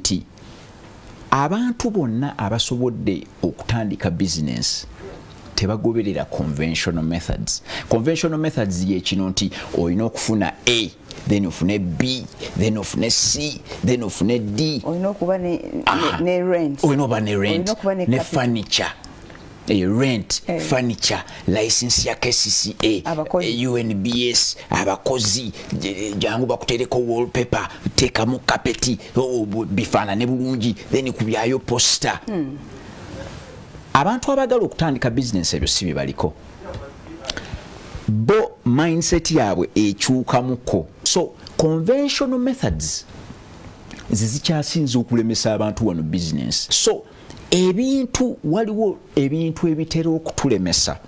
nti abantu bonna abasobodde okutandika business tebagoberera conventional methods. Conventional methods ye kino nti olina okufuna A, then ofune B, then ofune C, then ofune D. Olina okuba ne rent. Olina okuba ne rent, ne furniture. Rent, furniture, license ya KCCA, UNBS, abakozi, jangu bakutereko wallpaper, tekamu kapeti, bifana ne bulungi, then kubyayo poster. Abantu abagala okutandika business ebyo si bibaliko. Bo mindset yabwe ekyukamuko. So conventional methods zizikyasinze okulemesa abantu wano business. So waliwo ebintu ebitera okutulemesa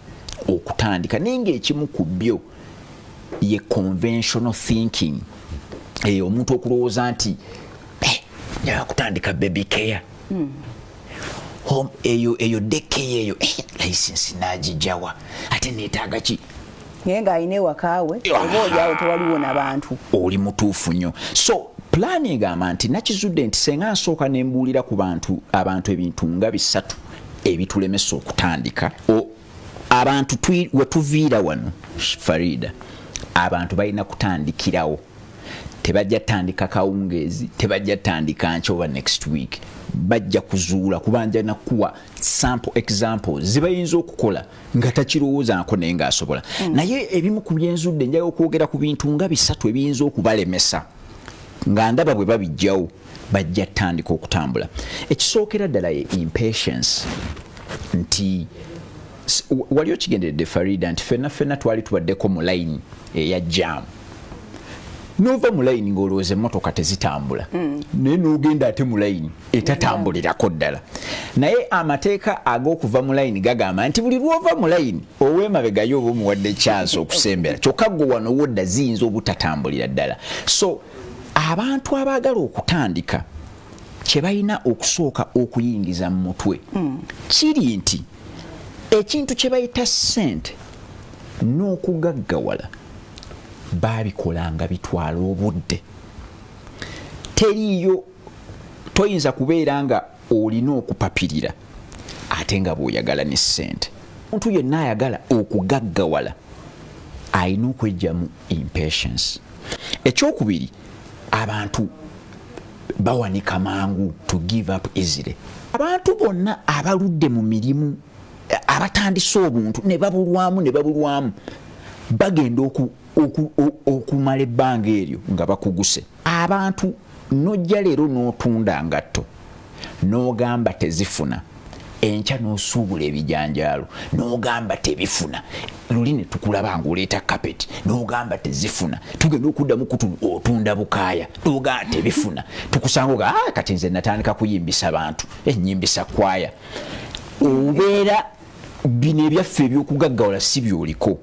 okutandika ninge ekimu ku byo ye conventional thinking. Omuntu okulowooza nti ya kutandika baby care. Home eyo deke eyo license nagijawa ate neetaaga ki ngenga ayine wakaawe oba olyawo tewaliwo n'abantu oli mutuufu nnyo. So plan egamba nti nakizudde nti senga nsooka nembuulira ku abantu ebintu nga bisatu ebitulemesa okutandika. Abantu wetuviira wano Farida, abantu balina kutandikirawo. Tebajja tandika kawungeezi, tebajja tandika nchoba next week. Bajja kuzuula kubanja nakuwa sample examples zibayinza okukola nga takirowooza nako naye nga asobola. Naye ebimu ku byenzudde njayo okwogera ku bintu nga bisatu ebiyinza okubalemesa nga ndaba bwe babijjawo bajja tandika okutambula. Ekisookera ddala ye impatience. Nti wali okigenderedde Farida nti fenna twali tubaddeko mu line eya jam. Nova mu line ng'olowooza emmotoka tezitambula. Naye n'ogenda ate mu line etatambulirako ddala. Naye amateeka ag'okuva mu line gagamba nti buli lw'ova mu line ow'emabegayo oba omuwadde chance okusembera. Kyokka ggwe wano wodda ziyinza obutatambulira ddala. So abantu abaagala okutandika kye balina okusooka okuyingiza mu mutwe kiri nti ekintu kye bayita ssente n'okugaggawala babikolanga bitwala obudde. Teriyo toyinza kubeera nga olina okupapirira ate nga bw'oyagala ne ssente. Omuntu yenna ayagala okugaggawala alina okwejjamu impatience. Ekyokubiri, abantu bawanika mangu to give up easily. Abantu bonna abaludde mu mirimu abatandise obuntu ne babulwamu bagenda okumala ebbanga eryo nga bakuguse. Abantu nojja leero n'otunda ngatto n'ogamba tezifuna, enkya n'osuubula ebijanjaalo n'ogamba tebifuna, luli ne tukulaba ng'oleeta kapeti n'ogamba tezifuna, tugenda okuddamu otunda bukaaya n'ogamba tebifuna, tukusanga kati nze natandika kuyimbisa bantu enyimbisa kwaya. Obeera bino ebyaffe ebyokugaggawala si byoliko,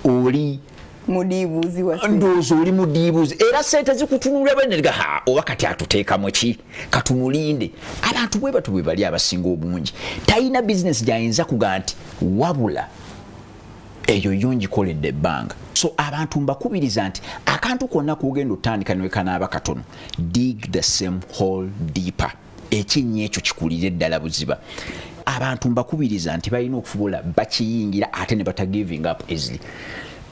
oli mudiibuuzi wase ndowooza oli mudiibuuzi era ssente zikutunula benega oba kati atuteekamu ki katumulinde. Abantu bwe batu bwe bali abasinga obungi talina bizinesi gyayinza kugaa nti wabula eyo yongikoledde ebbanga. So abantu mbakubiriza nti akantu konna kugenda otandika niwe kanaaba katono, dig the same hole deeper. Ekinnya ekyo kikulire ddala buziba. Abantu mbakubiriza nti balina okufubola bakiyingira ate ne bata giving up easily.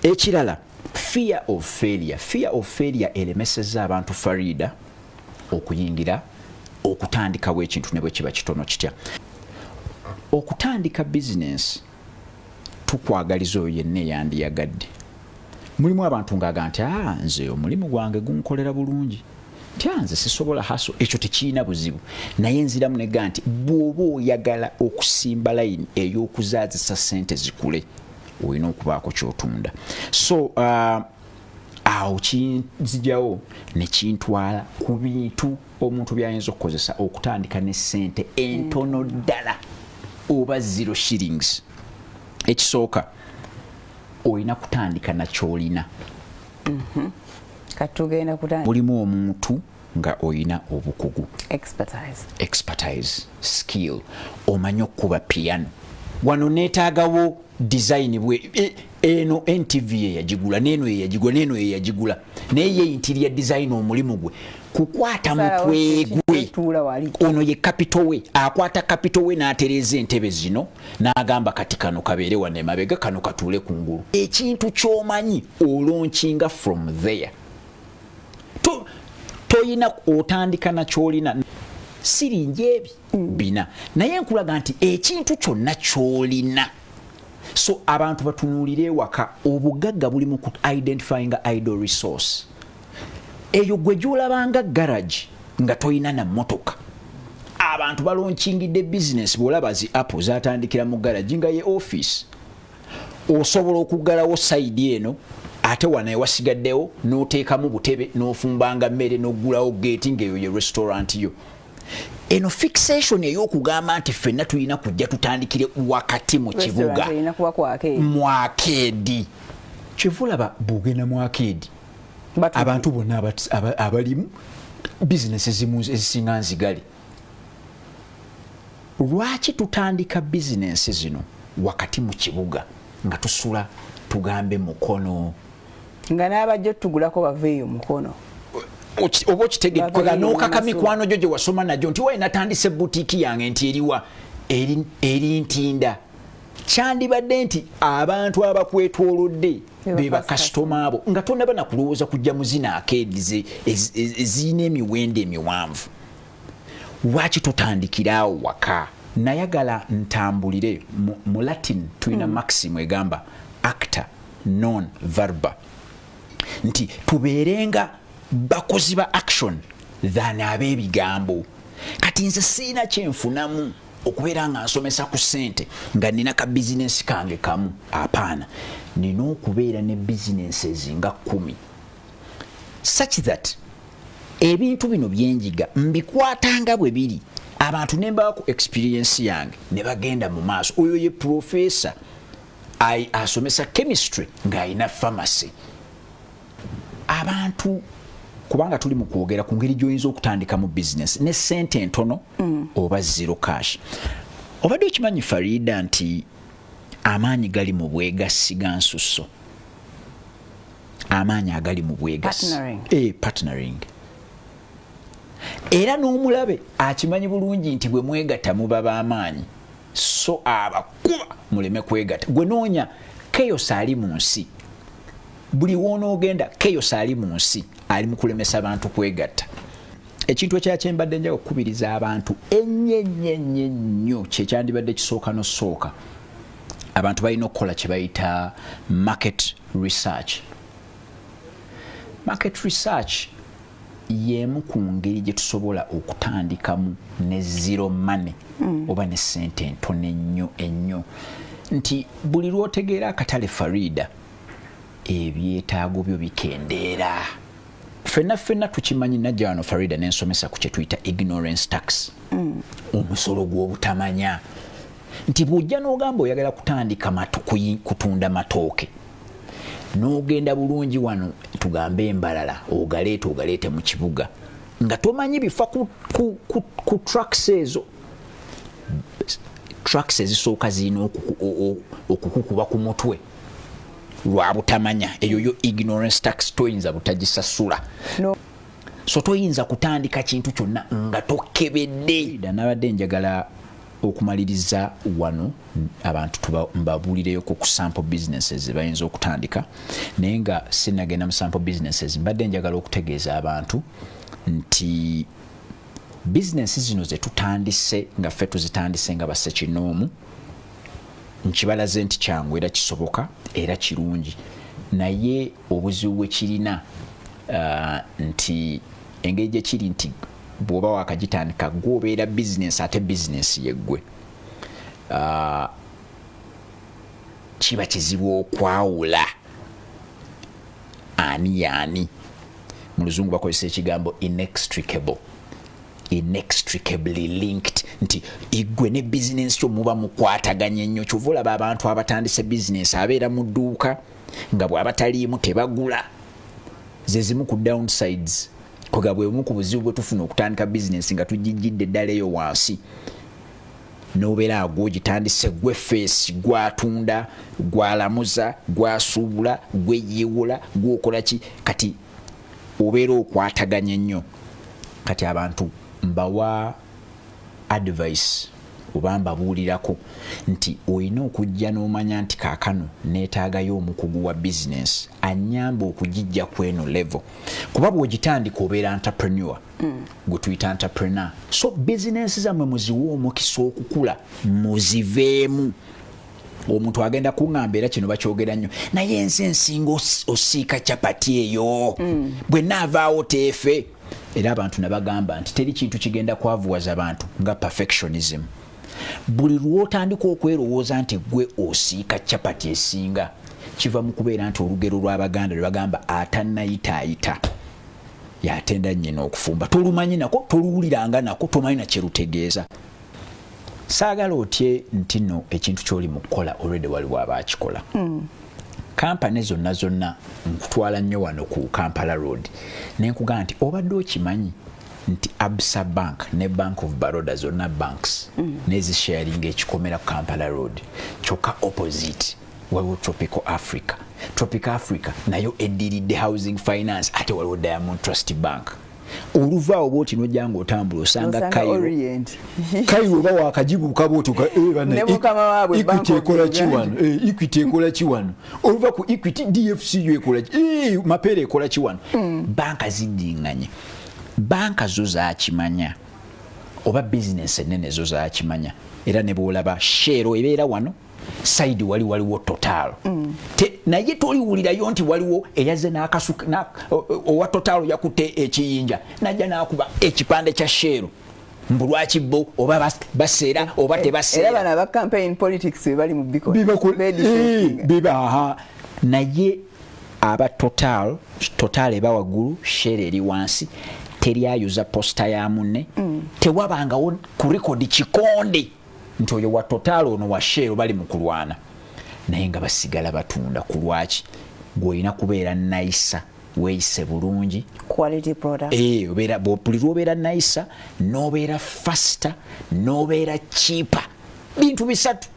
Ekirala, fear of failure. Fear of failure elemeseza abantu Farida okuyingira okutandikawo ekintu ne bwe kiba kitono kitya. Okutandika business tukwagaliza oyo yenna eyandiyagadde. Mulimu abantu ng'aga nti nze omulimu gwange gunkolera bulungi, nze sisobola haso. Ekyo tekiina buzibu, naye nziramu nega nti bw'oba oyagala okusimba layini ey'okuzaazisa ssente zikule olina okubaako kyotunda. So awo kinzijawo ne kintwala ku bintu omuntu byayinza okukozesa okutandika ne ssente entono ddala oba 0 shillings. Ekisooka olina kutandika na kyolina. Katugenda kutandika mulimu omuntu nga olina obukugu, expertise, skill, omanyi okuba piano. Wano neetaagawo design bwe eno NTV yagigula, neno yagigula, naye ye interior design omulimu gwe kukwata mutwe gwe ono ye capital we akwata capital we n'atereza entebe zino n'agamba kati kano kabeere wane mabega kano katuule kungulu ekintu ky'omanyi olonchinga from there toyina otandika na kyolina siringi ebi bina naye nkulaga nti ekintu kyonna kyolina so abantu batunuulire waka obugagga buli mu identifying idle resource eyo gwe gyolabanga garage nga toyina na motoka abantu balonchingidde business bolaba zi apple zatandikira mu garage nga ye office osobola okugalawo side eno ate wanaye wasigaddewo n'oteekamu butebe n'ofumbanga mmere n'oggulawo gate ng'eyo ye restaurant yo eno fixation ey'okugamba nti ffenna tulina kujja tutandikire wakati mu kibuga mu arcade kyevulaba bugenda mu arcade abantu bonna abalimu business ezimu ezisinga nzigale lwaki tutandika business zino wakati mu kibuga nga tusula tugambe mukono nga n'abajja tugulako baveeyo mukono obo kitegedde n'okaka mikwano gyo gye wasoma najjo nti wayi natandise butiki yange nti eriwa eri ntinda kyandibadde nti abantu abakwetoolodde be bakasitoma abo nga tonnaba nakulowooza kujja mu zina akeedi ezirina emiwendo emiwanvu lwaki tutandikiraawo waka nayagala ntambulire mu latin tulina maxim egamba acta non verba nti tubeerenga bakozi ba action than ab'ebigambo kati nze siina kyenfunamu okubeera nga nsomesa ku ssente nga nina ka bizinesi kange kamu apaana nina okubeera ne businesses nga 10 such that ebintu bino byenjiga mbikwatanga bwe biri abantu nembaako experience yange ne bagenda mu maaso oyo ye professor asomesa chemistry ng'ayina pharmacy abantu kubanga tuli mu kwogera ku ngeri gy'oyinza okutandika mu business ne ssente entono oba zero cash obadde okimanyi Farida nti amaanyi gali mu bwegassi ga nsusso amaanyi agali mu bwegassi partnering era n'omulabe akimanyi bulungi nti bwe mwegatta muba b'amaanyi so abakuba muleme kwegatta gwe noonya chaos ali mu nsi buli wonoogenda chaos ali mu nsi ali mu kulemesa abantu kwegatta ekintu ekyakyembadde njaga okukubiriza abantu ennyo kyekyandibadde kisooka nosooka abantu balina okukola kye bayita market research y'emu ku ngeri gye tusobola okutandikamu ne zero money oba ne ssente entono ennyo nti buli lw'otegeera akatale Farida ebyetaago byo bikendeera ffenna tukimanyi najja wano Farida n'ensomesa ku kye tuyita ignorance tax omusolo gw'obutamanya nti bw'ojja n'ogamba oyagala kutandika kutunda matooke n'ogenda bulungi wano tugambe embalala ogaleete mu kibuga nga tomanyi bifa ku trucks ezo trucks ezisooka zirina okukukuba ku mutwe lwa butamanya eyo yo ignorance tax toyinza butagisasula so toyinza kutandika kintu kyonna nga tokebedde nabadde njagala okumaliriza wano abantu mbabuulireyo ku sample businesses bayinza okutandika naye nga sinagenda mu sample businesses mbadde njagala okutegeeza abantu nti business zino ze tutandise nga ffe tuzitandise nga bassekinoomu nkibalaze nti kyangu era kisoboka era kirungi naye obuzibu bwe kirina nti engeri gye kiri nti bw'oba wakagitandika gw'obeera business ate business yeggwe kiba kizibu okwawula ani yaani mu luzungu bakozesa ekigambo inextricably linked nti igwe ne business kyo muba mukwataganye nnyo kyova olaba abantu abatandise business abeera mu dduuka nga bw'aba taliimu tebagula ze zimu ku downsides koga bwe bumu ku buzibu bwe tufuna okutandika business nga tugijjidde eddala eyo wansi n'obeera agwo gitandise gwe face gwatunda gwalamuza gwasuubula gweyiwula gwokola ki kati obeera okwataganye nnyo kati abantu mbawa advice oba mbabuulirako nti olina okujja n'omanya nti kaakano neetaagayo omukugu wa business anyamba okugijja kweno level kuba bw'ogitandika obeera entrepreneur gwe tuyita entrepreneur so business zammwe muziwe omukisa okukula muziveemu omuntu agenda kuŋŋamba era kino bakyogera nnyo naye ensi ensinga osiika capati eyo bwe naavaawo teefe era abantu ne bagamba nti teri kintu kigenda kwavuwaza abantu nga perfectionism buli lw'otandika okwerowooza nti gwe osiika capati esinga kiva mu kubeera nti olugero lw'Abaganda lwe bagamba atannayitaayita yatenda nnyina okufumba tolumanyi nako toluwuliranga nako tomanyi na kye lutegeeza saagala otye nti nno ekintu ky'oli mu kukola already waliwo abaakikola kampani zonna nkutwala nnyo wano ku Kampala Road ne nkugamba nti obadde okimanyi nti Absa Bank ne Bank of Baroda zonna banks nezisharinga ekikomera ku Kampala Road kyokka opposite waliwo Tropical Africa nayo eddiridde housing finance ate waliwo Diamond Trust Bank oluvaawo bwoti nojja ng'otambula osanga Cairo oba wakajibuuka bwotuka Equity ekola kiwano Equity ekola kiwano oluva ku Equity DFC ekola Mapere ekola kiwano banka ziddinganye banka zo zaakimanya oba business ennene zo zaakimanya era ne bw'olaba share ebeera wano side waliwo Total naye toliwulirayo nti waliwo eyaze n'akasuka owa Total yakutte ekiyinja najja n'akuba ekipande kya share mbulwaki bo oba baseera oba tebaseera era bana aba campaign politics bali mu naye aba Total eba waggulu share eri wansi teryayuza posta ya munne tewabangawo ku record kikonde nti oyo wa Total ono wa share bali mu kulwana naye nga basigala batunda ku lwaki gw'olina kubeera naisa weeyise bulungi quality product obeera naisa n'obeera faster n'obeera cheaper bintu bisatu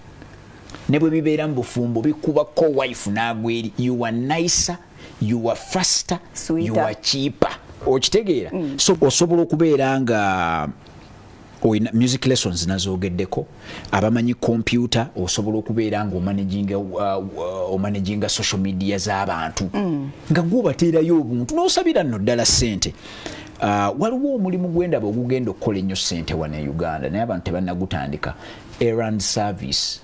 ne bwe bibeera mu bufumbo bikubako wife n'agweri you are nicer you are faster sweeter. You are cheaper okitegeera so osobola okubeera nga music lessons nazogeddeko abamanyi computer osobola okubeera nga omanaginga social media z'abantu nga gwobateerayo obuntu n'osabira nno ddala ssente waliwo omulimu gw'endaba ogugenda okukola ennyo ssente wano e Uganda naye abantu tebannagutandika errand service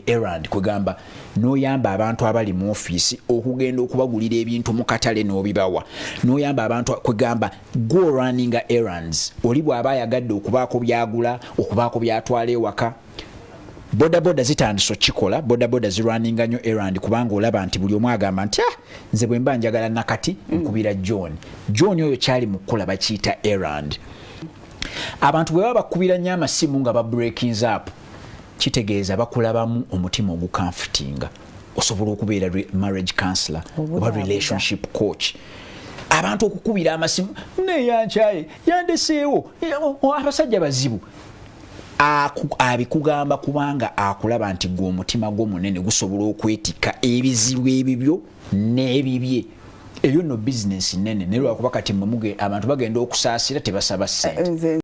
errand kwegamba n'oyamba abantu abali mu ofiisi okugenda okubagulira ebintu mu katale n'obibawa n'oyamba abantu kwegamba go running errands oli bw'aba ayagadde okubaako byagula okubaako byatwala ewaka bodaboda zitandise okikola bodaboda zirunninga nnyo errand kubanga olaba nti buli omu agamba nti nze bwe mba njagala nakati nkubira John oyo kyali mu kukola bakiyita errand abantu bwe baba bakubira nnyo amasimu nga ba breakings up kitegeeza bakulabamu omutima ogukamfutinga osobola okubeera marriage counselor oba relationship coach abantu okukubira amasimu neyankyaye yandeseewo abasajja bazibu abikugamba kubanga akulaba nti gwe omutima gwo munene gusobola okwetika ebizibu ebibyo n'ebibye ebyo no business nene ne lwakuba kati abantu bagenda okusaasira tebasaba ssente